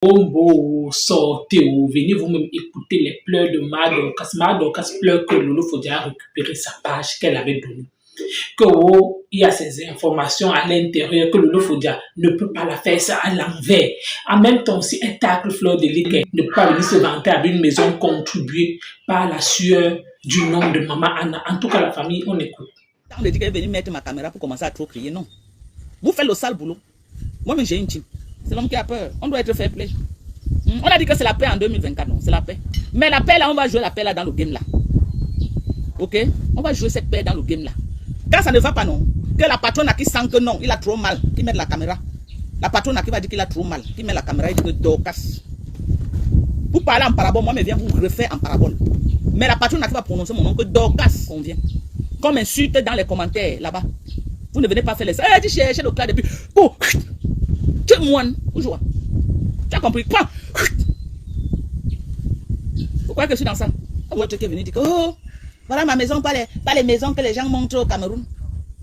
Bombo, sortez ou venez vous-même écouter les pleurs de Madocas. Madocas pleure que Lolo Fodia a récupéré sa page qu'elle avait donnée. Que il y a ces informations à l'intérieur que Lolo Fodia ne peut pas la faire ça à l'envers. En même temps, si un tacle Fleur de Ligue ne peut pas venir se vanter avec une maison contribuée par la sueur du nom de Maman Anna. En tout cas, la famille, on écoute. On me dit qu'elle est venue mettre ma caméra pour commencer à trop crier. Non. Vous faites le sale boulot. Moi-même, j'ai une team. C'est l'homme qui a peur. On doit être fair play. On a dit que c'est la paix en 2024. Non, c'est la paix. Mais la paix là, on va jouer la paix là dans le game là. Ok? On va jouer cette paix dans le game là. Quand ça ne va pas, non, que la patronne qui sent que non, il a trop mal, qui met la caméra. La patronne qui va dire qu'il a trop mal, qui met la caméra et dit que Dorcas. Vous parlez en parabole, moi, je viens vous refaire en parabole. Mais la patronne qui va prononcer mon nom que Dorcas convient. Comme insulte dans les commentaires là-bas. Vous ne venez pas faire les... Eh, tu cherches le cas depuis... Oh, tu es moine, bonjour. Tu as compris? Prends. Vous croyez que je suis dans ça? Votre qui est venu dire que, oh, voilà ma maison, pas les maisons que les gens montrent au Cameroun.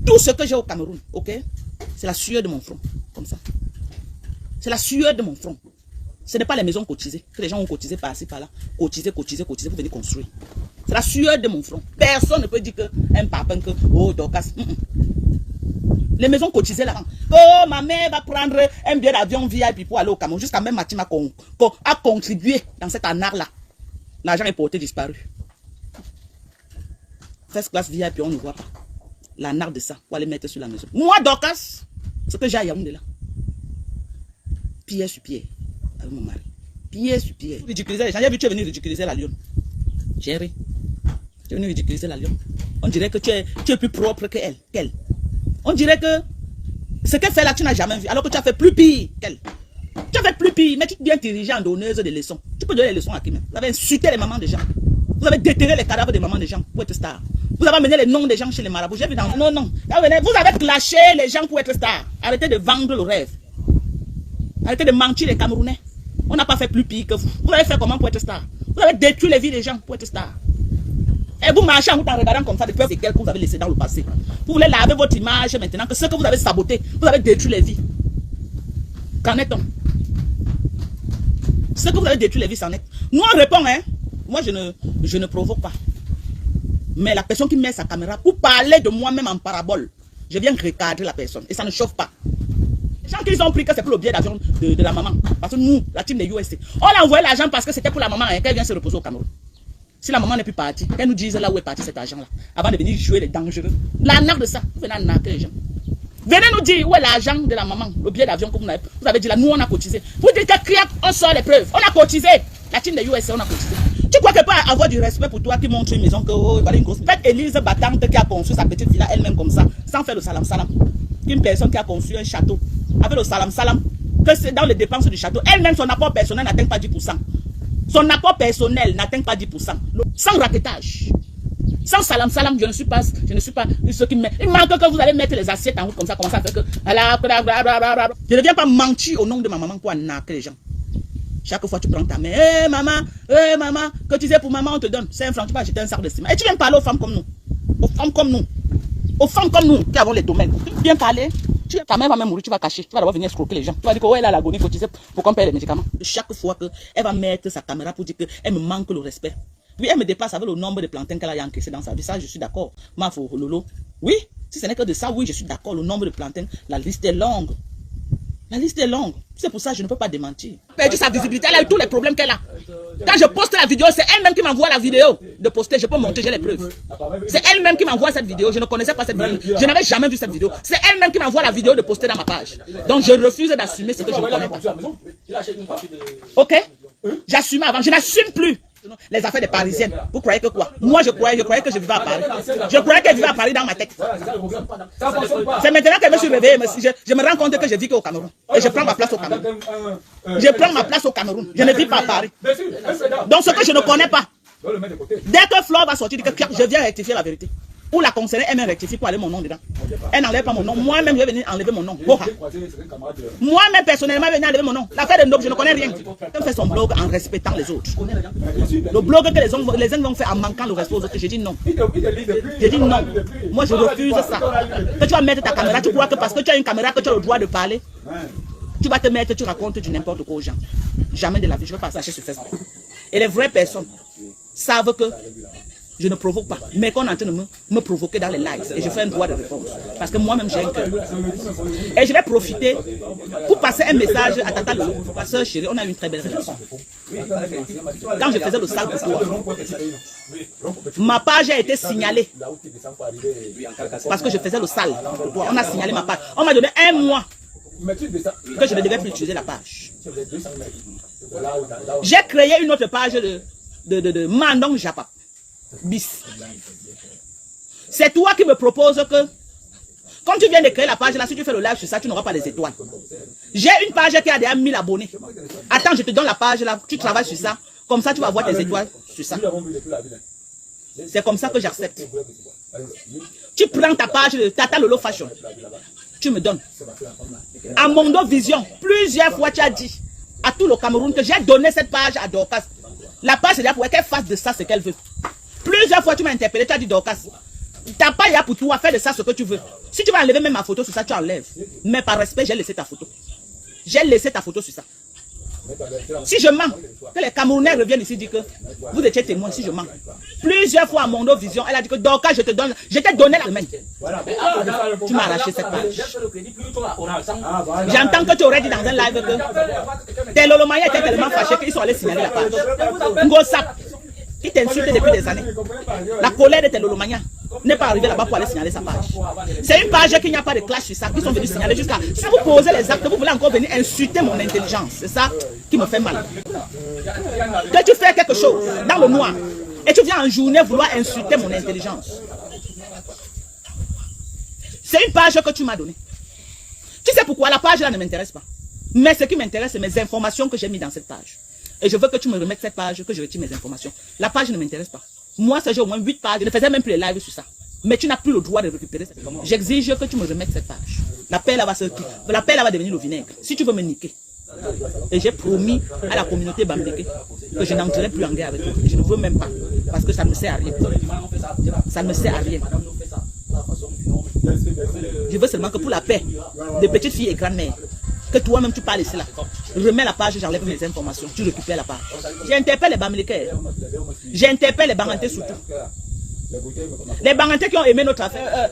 Tout ce que j'ai au Cameroun, ok? C'est la sueur de mon front, comme ça. C'est la sueur de mon front. Ce n'est pas les maisons cotisées, que les gens ont cotisé par-ci, par-là. Cotisé, pour venir construire. C'est la sueur de mon front. Personne ne peut dire qu'un papa, que, oh, Dorcas. Les maisons cotisées là. Oh, ma mère va prendre un billet d'avion VIP pour aller au Cameroun. Jusqu'à même Matima a contribué dans cet anard-là. L'argent est porté disparu. First class VIP, on ne voit pas. L'anard de ça, pour aller mettre sur la maison. Moi, Dorcas, ce que j'ai à Yaoundé là. Pied sur pied. Avec mon mari. Pied sur pied. Ridiculiser les gens. J'ai vu tu es venu ridiculiser la lionne. Chérie. Tu es venu ridiculiser la lionne. On dirait que tu es plus propre qu'elle. On dirait que ce qu'elle fait là, tu n'as jamais vu. Alors que tu as fait plus pire qu'elle. Tu as fait plus pire, mais tu es bien dirigé en donneuse de leçons. Tu peux donner les leçons à qui même? Vous avez insulté les mamans des gens. Vous avez déterré les cadavres des mamans des gens pour être star. Vous avez amené les noms des gens chez les marabouts. J'ai vu dans... Non. Vous avez clashé les gens pour être star. Arrêtez de vendre le rêve. Arrêtez de mentir les Camerounais. On n'a pas fait plus pire que vous. Vous avez fait comment pour être star? Vous avez détruit les vies des gens pour être star. Et vous marchez en vous regardant comme ça des peurs que vous avez laissées dans le passé. Vous voulez laver votre image maintenant que ce que vous avez saboté, vous avez détruit les vies. Qu'en est-on? Ce que vous avez détruit les vies, c'en est. Nous on répond, hein. Moi je ne provoque pas. Mais la personne qui met sa caméra pour parler de moi-même en parabole, je viens recadrer la personne. Et ça ne chauffe pas. Les gens qui ont pris que c'est pour le billet d'avion de la maman. Parce que nous, la team des USA, on a envoyé l'argent parce que c'était pour la maman hein, qu'elle vient se reposer au Cameroun. Si la maman n'est plus partie, qu'elle nous dise là où est parti cet argent-là, avant de venir jouer les dangereux. L'arnaque de ça, vous venez arnaquer les gens. Venez nous dire où est l'argent de la maman, le billet d'avion que vous avez dit là, nous on a cotisé. Vous dites que criac, on sort les preuves, on a cotisé. La team des USA, on a cotisé. Tu crois qu'elle peut avoir du respect pour toi qui montre une maison que, oh, voilà une grosse. Faites Élise battante qui a construit sa petite villa elle-même comme ça, sans faire le salam. Une personne qui a construit un château, avec le salam, que c'est dans les dépenses du château, elle-même son apport personnel n'atteint pas 10%. Son apport personnel n'atteint pas 10%. Sans raquetage. Sans salam, je ne suis pas ce qui met. Il manque que vous allez mettre les assiettes en route comme ça, commencer à faire que. Je ne viens pas mentir au nom de ma maman pour arnaquer les gens. Chaque fois tu prends ta main. Hé maman, que tu sais pour maman, on te donne 5 francs, tu vas acheter un sac de ciment. Et tu viens parler aux femmes comme nous. Aux femmes comme nous qui avons les domaines. Tu viens parler. Ta mère va même mourir, tu vas cacher. Tu vas d'abord venir escroquer les gens. Tu vas dire que ouais, elle a l'agonie cotisée pour qu'on paye les médicaments. Chaque fois qu'elle va mettre sa caméra pour dire qu'elle me manque le respect. Oui, elle me dépasse avec le nombre de plantains qu'elle a encaissé dans sa vie. Ça, je suis d'accord. Mafo, Lolo. Oui, si ce n'est que de ça, oui, je suis d'accord. Le nombre de plantains, la liste est longue. La liste est longue. C'est pour ça que je ne peux pas démentir. Perdu sa visibilité, elle a eu tous les problèmes qu'elle a. Quand je poste la vidéo, c'est elle-même qui m'envoie la vidéo de poster. Je peux monter, j'ai les preuves. C'est elle-même qui m'envoie cette vidéo. Je ne connaissais pas cette vidéo. Je n'avais jamais vu cette vidéo. C'est elle-même qui m'envoie la vidéo de poster dans ma page. Donc je refuse d'assumer ce que je ne connais pas. Ok? J'assume avant. Je n'assume plus les affaires des Parisiennes. Vous croyez que quoi? Moi, je croyais que je vivais à Paris. Je croyais qu'elle vivait à Paris dans ma tête. C'est maintenant que je me suis réveillé. Je me rends compte que je vis qu'au Cameroun. Et je prends ma place au Cameroun. Je prends ma place au Cameroun. Je ne vis pas à Paris. Donc ce que je ne connais pas. Dès que Flore va sortir, je viens rectifier la vérité. Ou la concernée, elle me rectifie pour aller mon nom dedans. Elle n'enlève pas mon nom. Moi-même, je vais venir enlever mon nom. Moi-même, personnellement, je vais venir enlever mon nom. L'affaire de Nob, je ne connais rien. Elle fait son blog en respectant les autres. Le blog que les uns vont faire en manquant le respect aux autres, j'ai dit non. J'ai dit non. Moi, je refuse ça. Que tu vas mettre ta caméra, tu crois que parce que tu as une caméra que tu as le droit de parler. tu vas te mettre, tu racontes du n'importe quoi aux gens. Jamais de la vie, je ne veux pas sacher sur Facebook. Et les vraies personnes savent que je ne provoque pas, mais qu'on est en train de me provoquer dans les lives. Et je fais un droit de réponse. Parce que moi-même, j'ai un cœur. Et je vais profiter pour passer un message à Tata Lolo. Ma soeur chérie, on a eu une très belle relation. Quand je faisais le sale pour toi, ma page a été signalée. Parce que je faisais le sale pour toi. On a signalé ma page. On m'a donné un mois que je ne devais plus utiliser la page. J'ai créé une autre page de Mandong Japa. Bis. C'est toi qui me proposes que, comme tu viens de créer la page là, si tu fais le live sur ça, tu n'auras pas les étoiles. J'ai une page qui a déjà 1000 abonnés. Attends, je te donne la page là, tu travailles sur ça. Comme ça, tu vas voir tes étoiles sur ça. C'est comme ça que j'accepte. Tu prends ta page de Tata Lolo Fashion. Tu me donnes. À Mondo Vision, plusieurs fois tu as dit à tout le Cameroun que j'ai donné cette page à Dorcas. La page, c'est là pour qu'elle fasse de ça ce qu'elle veut. Plusieurs fois tu m'as interpellé, tu as dit Dorcas, t'as pas là pour toi, faire de ça ce que tu veux. Si tu vas enlever même ma photo sur ça, tu enlèves. Mais par respect, j'ai laissé ta photo. J'ai laissé ta photo sur ça. Si je mens, que les Camerounais reviennent ici dire que vous étiez témoin, si je mens. Plusieurs fois à Mondo Vision, elle a dit que Dorcas, je t'ai donné la semaine. Tu m'as arraché cette page. J'entends que tu aurais dit dans un live que tes Lolomaya étaient tellement fâchés qu'ils sont allés signaler la page. Ngosap, qui t'insulte depuis des années. La colère de tes Lolomaya n'est pas arrivée là-bas pour aller signaler sa page. C'est une page qui n'y a pas de clash sur ça, qui sont venus signaler jusqu'à... Si vous posez les actes, vous voulez encore venir insulter mon intelligence. C'est ça qui me fait mal. Que tu fais quelque chose dans le noir et tu viens en journée vouloir insulter mon intelligence. C'est une page que tu m'as donnée. Tu sais pourquoi la page là ne m'intéresse pas. Mais ce qui m'intéresse, c'est mes informations que j'ai mis dans cette page. Et je veux que tu me remettes cette page, que je retire mes informations. La page ne m'intéresse pas. Moi, j'ai au moins 8 pages. Je ne faisais même plus les lives sur ça. Mais tu n'as plus le droit de récupérer cette page. J'exige que tu me remettes cette page. La paix là va devenir le vinaigre. Si tu veux me niquer. Et j'ai promis à la communauté bamléké que je n'entrerai plus en guerre avec toi. Et je ne veux même pas. Parce que ça ne me sert à rien. Ça ne me sert à rien. Je veux seulement que pour la paix des petites filles et grandes-mères, que toi-même tu parles ici là. Remets la page, j'enlève mes informations. Tu récupères la page. J'interpelle les bamlékés. J'interpelle les bangantés surtout. Les bangantés qui ont aimé notre affaire.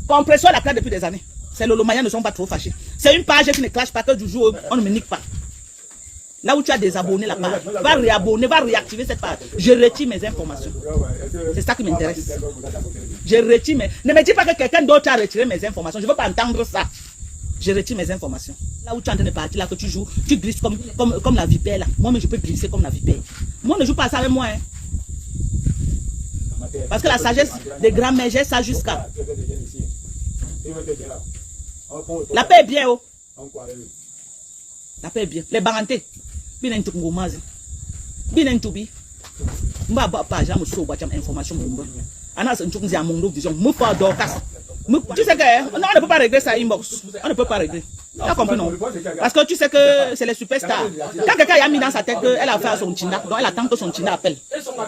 Compression à la classe depuis des années. Ces Lolomaya ne sont pas trop fâchés. C'est une page qui ne clash pas que du jour on ne me nique pas. Là où tu as désabonné la page, va réabonner, va réactiver cette page. Je retire mes informations. C'est ça qui m'intéresse. Je retire mes... Ne me dis pas que quelqu'un d'autre a retiré mes informations. Je ne veux pas entendre ça. Je retire mes informations. Là où tu es en train de partir, là que tu joues, tu glisses comme la vipère là. Moi, je peux glisser comme la vipère. Moi, ne joue pas ça avec moi. Hein. Parce que la sagesse des grands-mères, j'ai ça jusqu'à... La paix est bien, oh. La paix est bien. Les barantés. Bien un truc ngomazi. Bien un tubi. Mba pas jamais so ba information mumba. Ana c'est un truc à Mondo Vision. Me pas Dorcas. Tu sais que non, on ne peut pas régler ça inbox. On ne peut pas régler. Tu as compris non? Parce que tu sais que c'est les superstars. Quand quelqu'un a mis dans sa tête qu'elle a fait à son Tina, donc elle attend que son Tina appelle.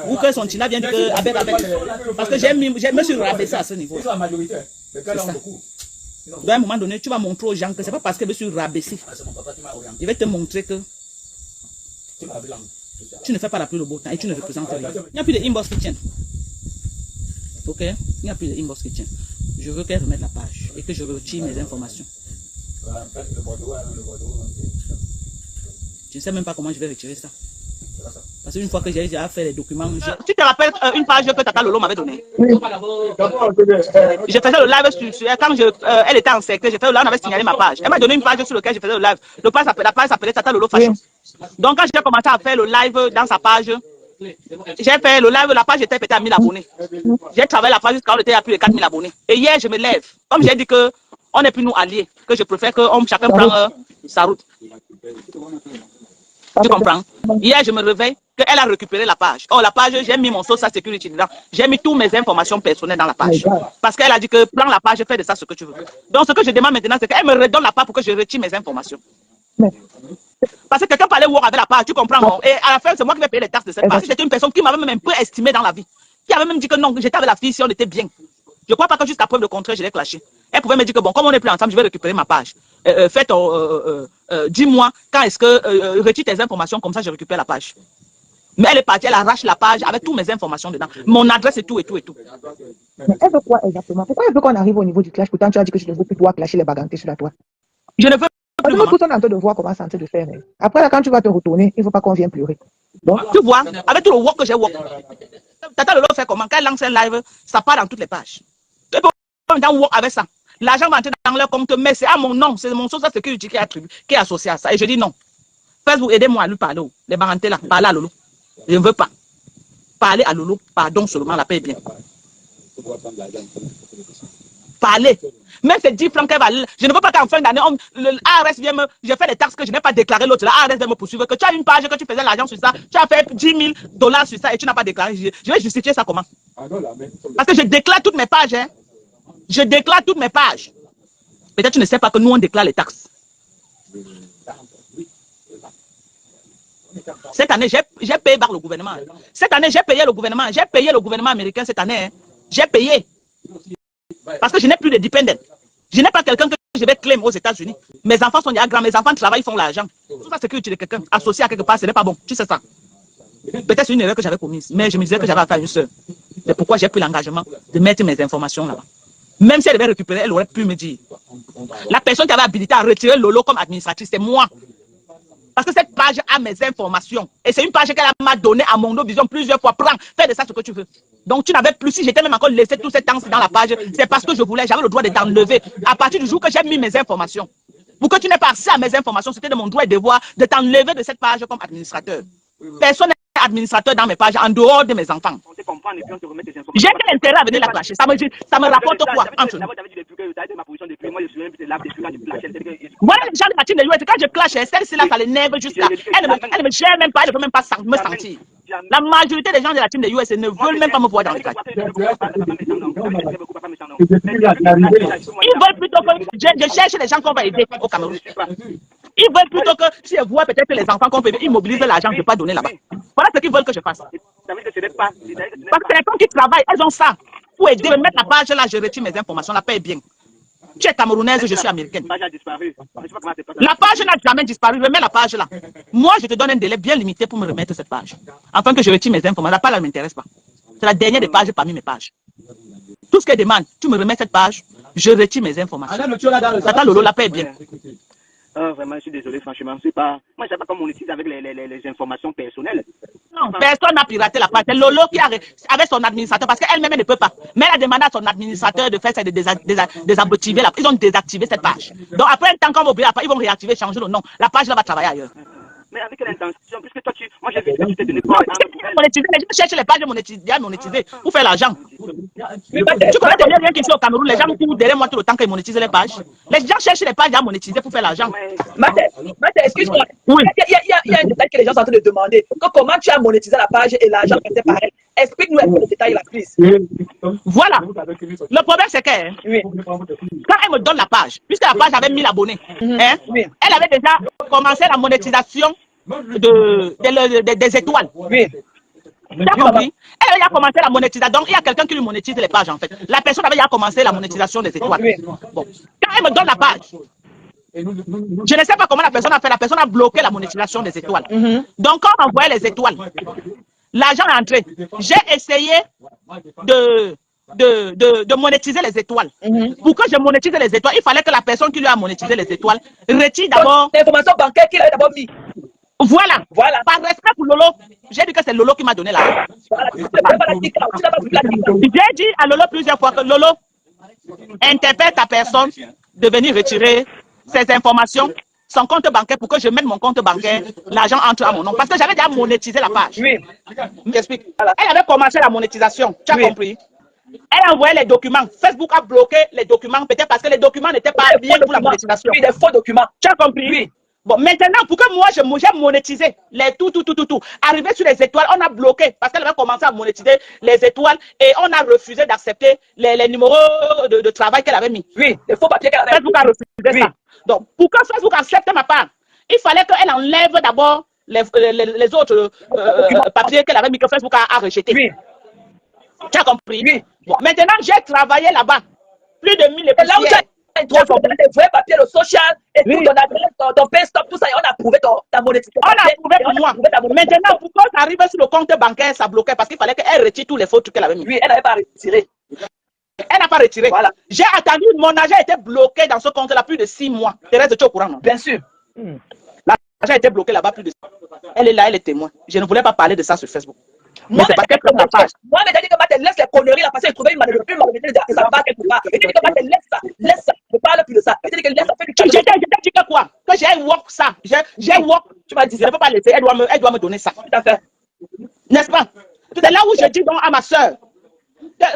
Ou que son Tina vienne dire que Abel. Parce que je me suis rabaissé à ce niveau. C'est ça. Donc à un moment donné, tu vas montrer aux gens que c'est pas parce que je me suis rabaissé. Je vais te montrer que tu ne fais pas la pluie le beau temps et tu ne représentes rien. Il n'y a plus de inbox qui tiennent. Ok? Il n'y a plus de inbox qui tiennent. Je veux qu'elle remette la page et que je retire mes informations. Je ne sais même pas comment je vais retirer ça. Parce qu'une fois que j'ai déjà fait les documents... Tu te rappelles une page que Tata Lolo m'avait donnée? Oui. Je faisais le live sur elle. Quand elle était encerclée, j'ai fait le live, on avait signalé ma page. Elle m'a donné une page sur laquelle je faisais le live. La page s'appelait Tata Lolo Fashion. Oui. Donc quand j'ai commencé à faire le live dans sa page, j'ai fait le live, la page était pétée à 1000 abonnés. J'ai travaillé la page jusqu'à on était à plus de 4000 abonnés. Et hier, je me lève. Comme j'ai dit qu'on n'est plus nous alliés, que je préfère que chacun prenne sa route. Tu comprends? Hier, je me réveille qu'elle a récupéré la page. Oh, la page, j'ai mis mon social security dedans. J'ai mis toutes mes informations personnelles dans la page. Parce qu'elle a dit que prends la page, fais de ça ce que tu veux. Donc, ce que je demande maintenant, c'est qu'elle me redonne la page pour que je retire mes informations. Parce que quelqu'un parlait voir avec la page, tu comprends? Non? Et à la fin, c'est moi qui vais payer les taxes de cette page. C'était une personne qui m'avait même un peu estimé dans la vie. Qui avait même dit que non, j'étais avec la fille si on était bien. Je ne crois pas que jusqu'à preuve de contraire, je l'ai clashé. Elle pouvait me dire que bon, comme on n'est plus ensemble, je vais récupérer ma page. Faites, dis-moi quand est-ce que retire tes informations, comme ça je récupère la page. Mais elle est partie, elle arrache la page avec toutes mes informations dedans. Mon adresse et tout, et tout, et tout. Mais elle veut quoi exactement? Pourquoi elle veut qu'on arrive au niveau du clash? Pourtant, tu as dit que je ne veux plus pouvoir clasher les bagantés sur la toile. Je ne veux plus, Parce que tout on est en train de voir comment c'est en train de faire. Mais après, là, quand tu vas te retourner, il ne faut pas qu'on vienne pleurer. Bon. Tu vois, avec tout le work que j'ai work. Tata Lolo fait comment? Quand elle lance un live, ça part dans toutes les pages. Tu peux work avec ça. L'argent va entrer dans leur compte, mais c'est à mon nom, c'est mon social security qui est associé à ça. Et je dis non. Facebook, aidez-moi à lui parler. Les bagantés là, parlez à Lolo. Je ne veux pas. Parler à Lolo, pardon seulement, la paix est bien. Parler. Même ces 10 francs qu'elle va... Je ne veux pas qu'en fin d'année, l'ARS vienne me... J'ai fait des taxes que je n'ai pas déclarées, l'autre, l'ARS vient me poursuivre, que tu as une page, que tu faisais l'argent sur ça, tu as fait 10 000 $ sur ça et tu n'as pas déclaré. Je vais justifier ça comment? Parce que je déclare toutes mes pages. Hein. Je déclare toutes mes pages. Peut-être tu ne sais pas que nous, on déclare les taxes. Cette année, j'ai payé par le gouvernement. Cette année, j'ai payé le gouvernement. J'ai payé le gouvernement américain cette année. Hein. J'ai payé. Parce que je n'ai plus de dépendants. Je n'ai pas quelqu'un que je vais claim aux États-Unis. Mes enfants sont déjà grands. Mes enfants travaillent, ils font l'argent. Tout ça, c'est que tu es quelqu'un associé à quelque part. Ce n'est pas bon. Tu sais ça. Peut-être c'est une erreur que j'avais commise. Mais je me disais que j'avais affaire à une soeur. C'est pourquoi j'ai pris l'engagement de mettre mes informations là-bas. Même si elle devait récupérer, elle aurait pu me dire. La personne qui avait habilité à retirer Lolo comme administratrice, c'est moi. Parce que cette page a mes informations. Et c'est une page qu'elle m'a donnée à mon vision plusieurs fois. Prends, fais de ça ce que tu veux. Donc tu n'avais plus, si j'étais même encore laissé tout ce temps dans la page, c'est parce que je voulais, j'avais le droit de t'enlever. À partir du jour que j'ai mis mes informations. Pour que tu n'aies pas accès à mes informations, c'était de mon droit et devoir de t'enlever de cette page comme administrateur. Personne n'est administrateur dans mes pages en dehors de mes enfants. J'ai quel intérêt à venir la clasher? Ça me rapporte quoi entre nous? Voilà les gens de la team de US. Quand je clash, celle-ci là, ça l'énerve jusqu'à. Elle ne me gère même pas, elle ne peut même pas me sentir. La majorité des gens de la team de US ne veulent même pas me voir dans le cadre. Ils veulent plutôt que je cherche les gens qu'on va aider au Cameroun. Ils veulent plutôt que si elles voient peut-être que les enfants qu'on peut aider, ils mobilisent l'argent, je ne vais pas donner là-bas. Voilà ce qu'ils veulent que je fasse. Parce que c'est les femmes qui travaillent, elles ont ça. Pour aider, me mettre la page là, je retire mes informations, la paix est bien. Tu es camerounaise, je suis américaine. La page n'a jamais disparu, remets la page là. Moi, je te donne un délai bien limité pour me remettre cette page. Afin que je retire mes informations. La page là ne m'intéresse pas. C'est la dernière des pages parmi mes pages. Tout ce qu'elle demande, tu me remets cette page, je retire mes informations. Tata Lolo, la paix est bien. Vraiment, je suis désolé, franchement. Moi, je ne sais pas comment on utilise avec les informations personnelles. Non, personne n'a piraté la page. C'est Lolo qui a avec son administrateur parce qu'elle-même ne peut pas. Mais elle a demandé à son administrateur de faire ça, de désactiver. Ils ont désactivé cette page. Donc après un temps, quand on va oublier la page, ils vont réactiver, changer le nom. La page là va travailler ailleurs. Mais avec quelle intention? Puisque toi, moi j'ai vu que tu t'es donné quoi? Les gens cherchent les pages monétisées pour faire l'argent. Tu connais déjà rien qu'ici au Cameroun, les gens courent derrière moi tout le temps qu'ils monétisent les pages. Les gens cherchent les pages à monétiser pour faire l'argent. Mate, excuse-moi. Oui. Il y a un détail que les gens sont en train de demander. Comment tu as monétisé la page et l'argent était pareil? Explique-nous un peu le détail, la prise. Voilà. Le problème, c'est que quand elle me donne la page, puisque la page avait 1000 abonnés, elle avait déjà commencé la monétisation des étoiles. Oui. Tu as compris? Elle avait déjà commencé la monétisation. Donc, il y a quelqu'un qui lui monétise les pages, en fait. La personne avait déjà commencé la monétisation des étoiles. Oui. Bon. Quand elle me donne la page, je ne sais pas comment la personne a fait. La personne a bloqué la monétisation des étoiles. Donc, quand on envoyait les étoiles, l'argent est entré. J'ai essayé de monétiser les étoiles. Pour que je monétise les étoiles, il fallait que la personne qui lui a monétisé les étoiles retire d'abord l'information bancaire qu'il avait d'abord mis. Voilà. Par respect pour Lolo, j'ai dit que c'est Lolo qui m'a donné l'argent. J'ai dit à Lolo plusieurs fois que Lolo, interpelle ta personne de venir retirer ses informations, son compte bancaire, pour que je mette mon compte bancaire, l'argent entre à mon nom. Parce que j'avais déjà monétisé la page. Oui. J'explique. Elle avait commencé la monétisation. Tu as compris? Elle a envoyé les documents. Facebook a bloqué les documents, peut-être parce que les documents n'étaient pas bien pour la monétisation. Oui, des faux documents. Tu as compris? Oui. Bon, maintenant, pour que moi, j'ai monétisé les tout. Arrivé sur les étoiles, on a bloqué parce qu'elle avait commencé à monétiser les étoiles et on a refusé d'accepter les numéros de travail qu'elle avait mis. Oui, les faux papiers qu'elle avait mis. Facebook a refusé ça. Donc, pour que Facebook accepte ma part, il fallait qu'elle enlève d'abord les autres papiers qu'elle avait mis que Facebook a rejeté. Oui. Tu as compris? Oui. Bon, maintenant, j'ai travaillé là-bas plus de 1000 Et là où tu poussières. as introduit tes vrais papiers, le social, et tout, ton adresse, ton pay stop, tout ça, et on a approuvé ta monétisation. On a approuvé pour moi. Maintenant, pourquoi ça arrive sur le compte bancaire, ça bloquait parce qu'il fallait qu'elle retire tous les faux trucs qu'elle avait mis. Oui, elle n'avait pas retiré. Elle n'a pas retiré. Voilà. J'ai attendu, mon argent était bloqué dans ce compte-là plus de 6 mois. Thérèse, tu es au courant, non? Bien sûr. L'argent était bloqué là-bas plus de 6 mois. Elle est là, elle est témoin. Je ne voulais pas parler de ça sur Facebook. Mais Moi, c'est parce qu'elle prend la page. moi, mais t'as dit que Matel laisse les conneries là, parce qu'elle trouvait une malheureuse, ça va quelque part. Et tu dis que Matel laisse ça, ne parle plus de ça. Et tu dis que laisse ça, fait du J'ai dit que quoi? Que j'ai work ça. J'ai work. Tu m'as dit Je ça. ne peux pas laisser. Elle doit me donner ça. Tout à fait. N'est-ce pas? C'est là où je dis donc à ma soeur,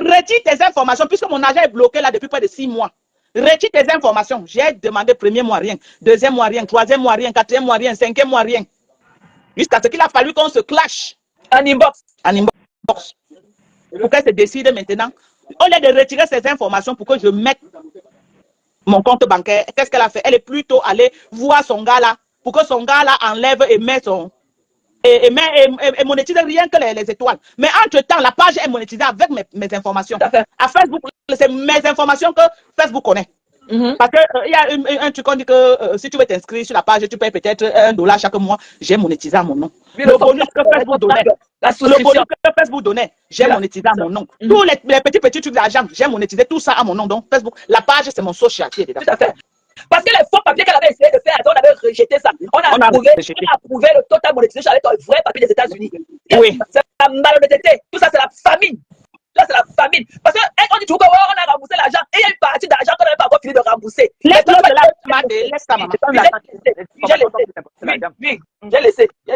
retire tes informations, puisque mon argent est bloqué là depuis près de 6 mois. Retire tes informations. J'ai demandé premier mois rien, deuxième mois rien, troisième mois rien, quatrième mois rien, cinquième mois rien. Jusqu'à ce qu'il a fallu qu'on se clash. En inbox. En inbox. Pour qu'elle se décide maintenant. Au lieu de retirer ces informations pour que je mette mon compte bancaire, qu'est-ce qu'elle a fait? Elle est plutôt allée voir son gars là, pour que son gars là enlève et met son... Et monétise rien que les étoiles. Mais entre-temps, la page est monétisée avec mes informations. À Facebook, c'est mes informations que Facebook connaît. Parce qu'il y a un truc qu'on dit que si tu veux t'inscrire sur la page, tu payes peut-être $1 chaque mois. J'ai monétisé à mon nom. Oui, Le bonus que Facebook donnait. La Le bonus que Facebook donnait, j'ai monétisé à mon nom. Tous les petits trucs d'argent, j'ai monétisé tout ça à mon nom. Donc Facebook, la page, c'est mon social qui est dedans. Tout à fait. Parce que les faux papiers qu'elle avait essayé de faire, on avait rejeté ça. On a approuvé le total monétisation avec un vrai papier des États-Unis. Oui. C'est la malhonnêteté. Tout ça, c'est la famine. Tout ça, c'est la famine. Parce qu'on dit toujours qu'on a remboursé l'argent et il y a une partie d'argent qu'on n'avait pas encore fini de rembourser. Laisse ça, maman. Oui, j'ai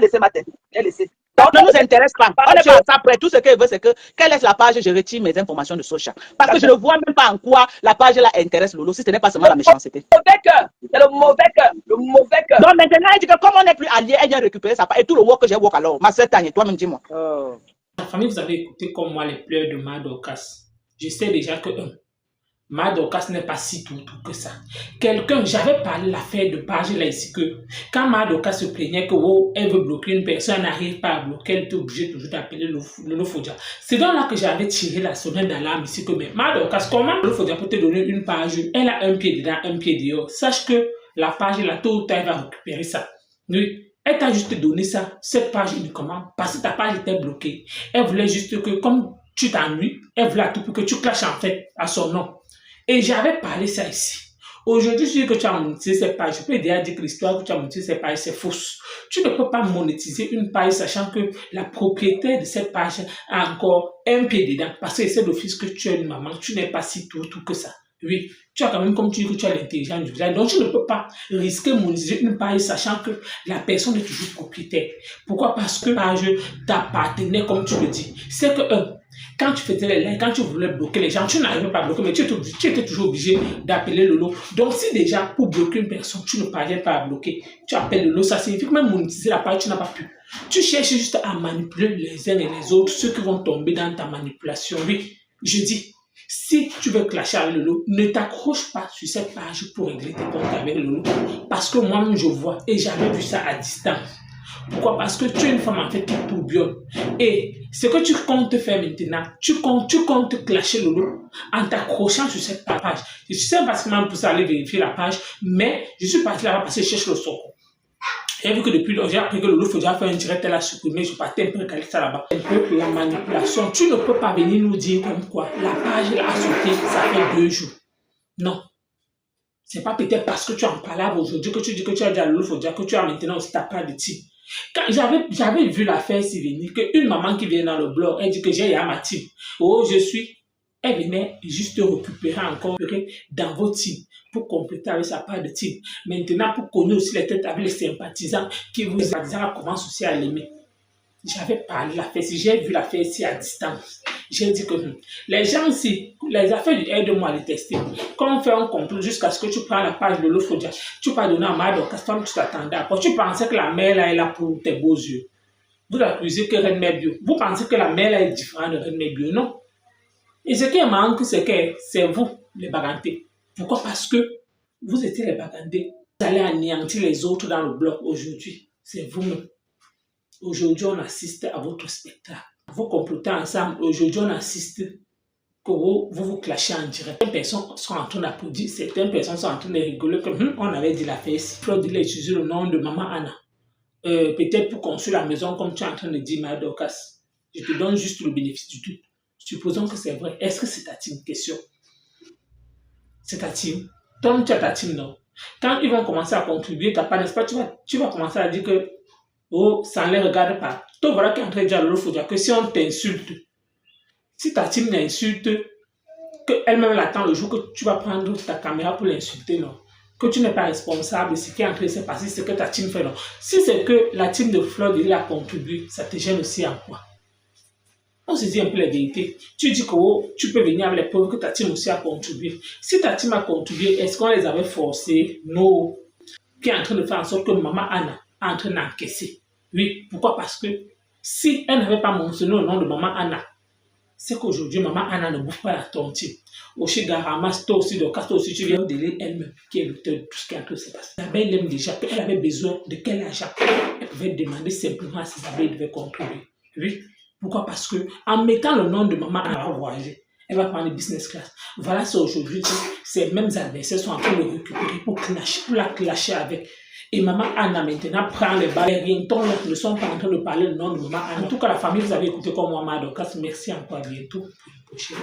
laissé ma tête. J'ai laissé. Ça ne nous intéresse pas. On n'est pas ça après. Tout ce qu'elle veut, c'est qu'elle laisse la page, je retire mes informations de social. Parce que je ne vois même pas en quoi la page là intéresse Lolo, si ce n'est pas seulement la méchanceté. Le mauvais cœur. C'est le mauvais cœur. Le mauvais cœur. Donc maintenant, elle dit que comme on n'est plus alliés, elle vient récupérer sa page. Et tout le work que j'ai work alors. Ma sœur Tania, toi-même, dis-moi. La famille, vous avez écouté comme moi les pleurs de Madokas. Je sais déjà que Madokas n'est pas si tout que ça. J'avais parlé de l'affaire de page là ici que quand Madokas se plaignait que elle veut bloquer une personne, elle n'arrive pas à bloquer, elle était obligée toujours d'appeler le Fodia. C'est donc là que j'avais tiré la sonnette d'alarme ici que mais Madokas, comment le Fodia peut te donner une page? Elle a un pied dedans, un pied dehors. Sache que la page là, tôt ou tard, elle va récupérer ça. Oui. Elle t'a juste donné ça, cette page uniquement, parce que ta page était bloquée. Elle voulait juste que, comme tu t'ennuies, elle voulait à tout pour que tu clashes en fait à son nom. Et j'avais parlé ça ici. Aujourd'hui, je dis que tu as monétisé cette page. Je peux déjà dire que l'histoire que tu as monétisé cette page, c'est fausse. Tu ne peux pas monétiser une page sachant que la propriétaire de cette page a encore un pied dedans. Parce que c'est d'office que tu es une maman, tu n'es pas si tout que ça. Oui, tu as quand même, comme tu dis que tu as l'intelligence du visage. Donc, tu ne peux pas risquer de monétiser une page sachant que la personne est toujours propriétaire. Pourquoi? Parce que la page t'appartenait, comme tu le dis. C'est que, quand tu faisais les likes, quand tu voulais bloquer les gens, tu n'arrivais pas à bloquer, mais tu étais toujours obligé d'appeler Lolo. Donc, si déjà, pour bloquer une personne, tu ne parviens pas à bloquer, tu appelles Lolo, ça signifie que même monétiser la page, tu n'as pas pu. Tu cherches juste à manipuler les uns et les autres, ceux qui vont tomber dans ta manipulation. Oui, je dis, si tu veux clasher avec Lolo, ne t'accroche pas sur cette page pour régler tes comptes avec Lolo. Parce que moi-même, je vois, et j'avais vu ça à distance. Pourquoi? Parce que tu es une femme en fait qui tourbillonne. Et ce que tu comptes faire maintenant, tu comptes clasher Lolo en t'accrochant sur cette page. Je suis pas parce que même pour ça aller vérifier la page, mais je suis parti là-bas parce que je cherche le sort. J'ai vu que depuis lors, j'ai appris que Lolo faudra faire un direct, elle a supprimé, je partais un peu regarder ça là-bas. Un peu la manipulation. Tu ne peux pas venir nous dire comme quoi la page là a sauté, ça fait 2 jours. Non. C'est pas peut-être parce que tu en parles aujourd'hui que tu dis que tu as dit à Lolo Fodia que tu as maintenant aussi ta part de team. Quand j'avais vu l'affaire si venir, qu'une maman qui vient dans le blog, elle dit que j'ai ma team. Oh, elle venait juste récupérer encore dans vos teams pour compléter avec sa part de team. Maintenant, pour connaître aussi les têtes avec les sympathisants qui vous commencent aussi à l'aimer. J'avais parlé de l'affaire, si j'ai vu l'affaire ici à distance, j'ai dit que les gens ici, les affaires du aide-moi à les tester. Quand on fait un complot jusqu'à ce que tu prends la page de l'Ofodia, tu pas donner à Madokas, comme tu t'attendais. Après, tu pensais que la mère là est là pour tes beaux yeux. Vous l'accusez que Reine Mère Bio. Vous pensez que la mère là est différente de Reine Mère Bio, non? Et ce qui manque, c'est que c'est vous, les bagantés. Pourquoi? Parce que vous étiez les bagantés. Vous allez anéantir les autres dans le bloc aujourd'hui. C'est vous-même. Aujourd'hui, on assiste à votre spectacle. Vous complotez ensemble. Aujourd'hui, on assiste que vous clashez en direct. Certaines personnes sont en train d'applaudir, certaines personnes sont en train de rigoler comme on avait dit la fête. Fleur il a utilisé le nom de Maman Anna. Peut-être pour construire la maison comme tu es en train de dire, Maya Dorcas. Je te donne juste le bénéfice du doute. Supposons que c'est vrai. Est-ce que c'est ta team? Question. C'est ta team. Toi, tu as ta team, non? Quand ils vont commencer à contribuer, t'as pas, n'est-ce pas, tu vas commencer à dire que oh, ça ne les regarde pas. Toi, voilà qui est en train de dire, il faut dire que si on t'insulte, si ta team l'insulte, qu'elle-même l'attend le jour que tu vas prendre ta caméra pour l'insulter, non? Que tu n'es pas responsable de ce qui est en train de se passer, c'est que ta team fait, non? Si c'est que la team de Fleur de a contribué, ça te gêne aussi en quoi? On se dit un peu la vérité. Tu dis que oh, tu peux venir avec les preuves que ta team aussi a contribué. Si ta team a contribué, est-ce qu'on les avait forcés? Non. Qui est en train de faire en sorte que Maman Anna est en train d'encaisser. Oui, pourquoi? Parce que si elle n'avait pas mentionné le nom de Maman Anna, c'est qu'aujourd'hui, Maman Anna ne bouffe pas la tontine. Oshigarama, toi aussi, Dorcas, toi aussi, tu viens de lire elle-même, qui est l'auteur de tout ce qui est en train de se passer. Isabelle aime déjà qu'elle avait besoin de quel argent. Elle pouvait demander simplement à Isabelle devait contribuer. Oui. Pourquoi? Parce que en mettant le nom de Maman Anna à voyager, elle va prendre le business class. Voilà, c'est aujourd'hui, ces mêmes adversaires sont en train de récupérer pour la clasher avec. Et Maman Anna maintenant prend les balles. Les rientons ne sont pas en train de parler le nom de Maman Anna. En tout cas, la famille, vous avez écouté comme moi, Maya Dorcas. Merci encore, à bientôt pour une prochaine.